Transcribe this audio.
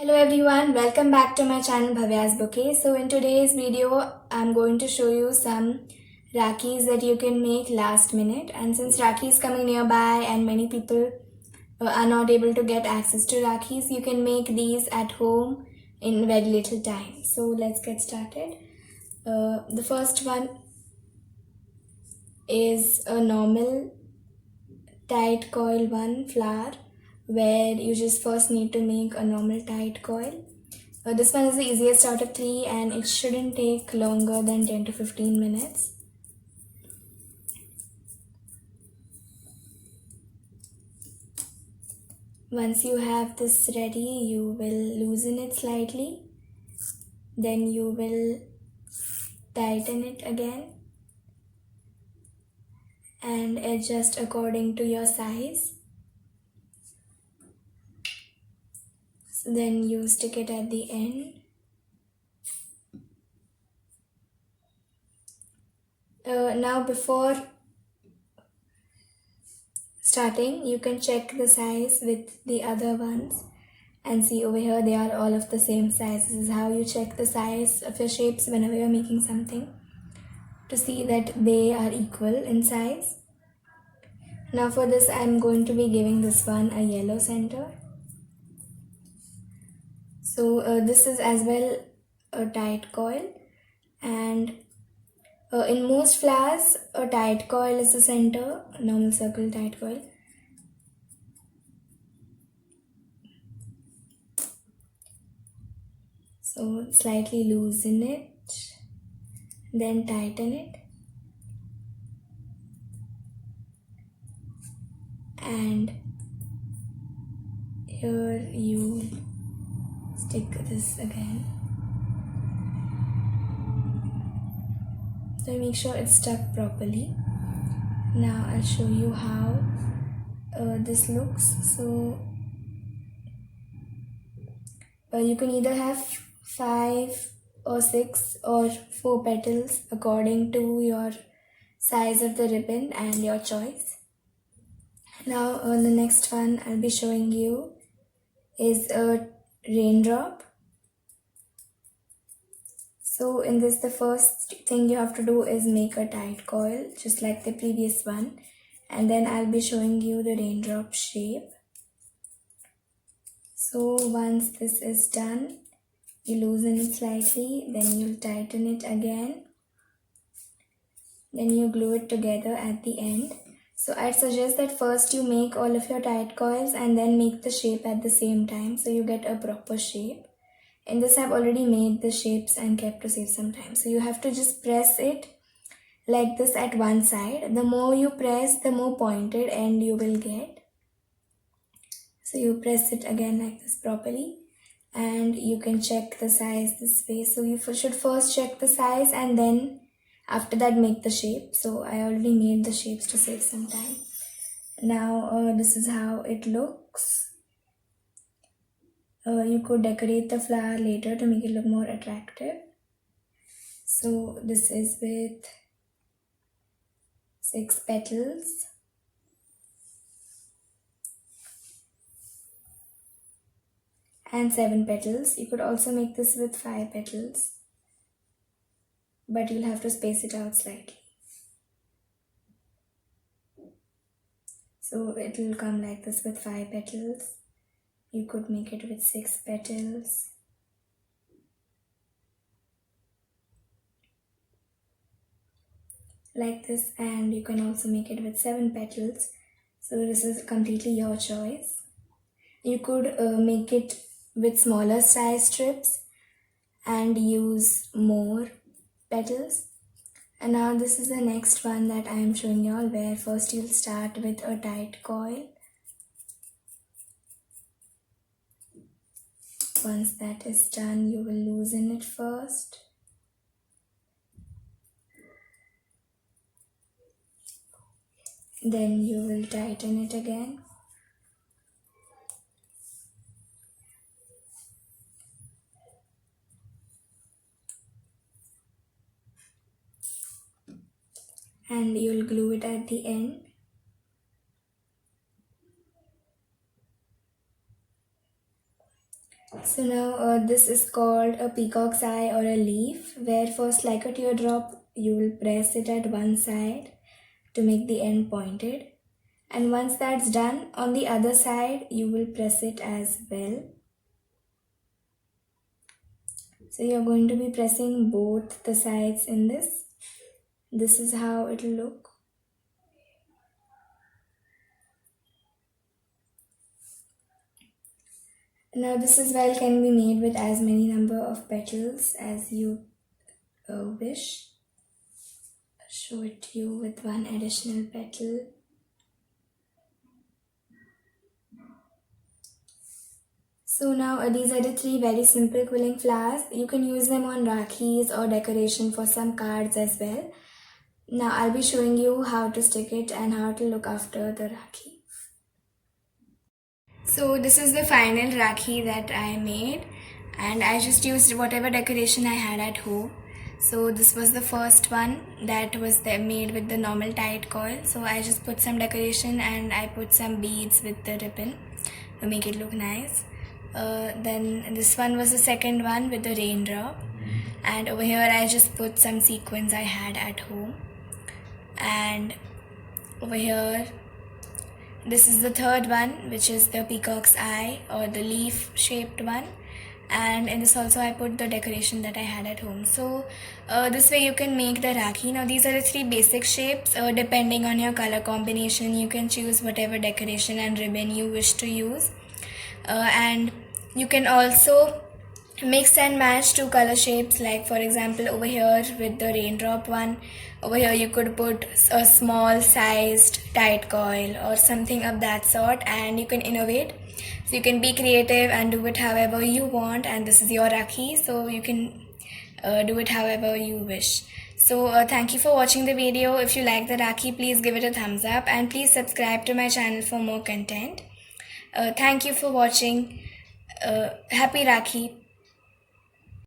Hello everyone, welcome back to my channel Bhavya's Bouquet. So in today's video, I'm going to show you some rakhis that you can make last minute. And since Rakhi is coming nearby and many people are not able to get access to rakhis, you can make these at home in very little time. So let's get started. The first one is a normal tight coil one flower, where you just first need to make a normal tight coil. This one is the easiest out of three and it shouldn't take longer than 10 to 15 minutes. Once you have this ready, you will loosen it slightly. Then you will tighten it again and adjust according to your size. So then you stick it at the end. Now before starting, you can check the size with the other ones and see over here they are all of the same size. This is how you check the size of your shapes whenever you're making something, to see that they are equal in size. Now for this, I'm going to be giving this one a yellow center. So this is as well a tight coil, and in most flowers a tight coil is the center, a normal circle tight coil. So slightly loosen it, then tighten it, and here you stick this again. So make sure it's stuck properly. Now I'll show you how this looks. So you can either have 5 or 6 or 4 petals according to your size of the ribbon and your choice. Now the next one I'll be showing you is a raindrop. So in this, the first thing you have to do is make a tight coil just like the previous one, and then I'll be showing you the raindrop shape. So once this is done, you loosen it slightly, then you'll tighten it again, then you glue it together at the end. So I'd suggest that first you make all of your tight coils and then make the shape at the same time, so you get a proper shape. In this, I've already made the shapes and kept to save some time. So you have to just press it like this at one side. The more you press, the more pointed end you will get. So you press it again like this properly, and you can check the size this way. So you should first check the size and then after that make the shape. So I already made the shapes to save some time. Now this is how it looks. You could decorate the flower later to make it look more attractive. So this is with 6 petals. And 7 petals. You could also make this with 5 petals, but you'll have to space it out slightly. So it will come like this with 5 petals. You could make it with 6 petals. Like this, and you can also make it with 7 petals. So this is completely your choice. You could make it with smaller size strips and use more petals. And now this is the next one that I am showing you all, where first you'll start with a tight coil. Once that is done, you will loosen it first. Then you will tighten it again. And you'll glue it at the end. So now this is called a peacock's eye or a leaf, where first like a teardrop you will press it at one side to make the end pointed, and once that's done, on the other side you will press it as well. So you're going to be pressing both the sides in this. This is how it will look. Now this as well can be made with as many number of petals as you wish. I'll show it to you with one additional petal. So now these are the three very simple quilling flowers. You can use them on rakhis or decoration for some cards as well. Now I'll be showing you how to stick it and how to look after the rakhi. So this is the final rakhi that I made, and I just used whatever decoration I had at home. So this was the first one that was made with the normal tight coil. So I just put some decoration and I put some beads with the ribbon to make it look nice. Then this one was the second one with the raindrop, and over here I just put some sequins I had at home. And over here this is the third one, which is the peacock's eye or the leaf shaped one, and in this also I put the decoration that I had at home. So this way you can make the rakhi. Now these are the three basic shapes. Depending on your color combination, you can choose whatever decoration and ribbon you wish to use, and you can also mix and match two color shapes. Like for example, over here with the raindrop one, over here you could put a small sized tight coil or something of that sort, and you can innovate. So you can be creative and do it however you want, and this is your rakhi, so you can do it however you wish. So thank you for watching the video. If you like the rakhi, please give it a thumbs up, and please subscribe to my channel for more content. Thank you for watching. Happy Rakhi.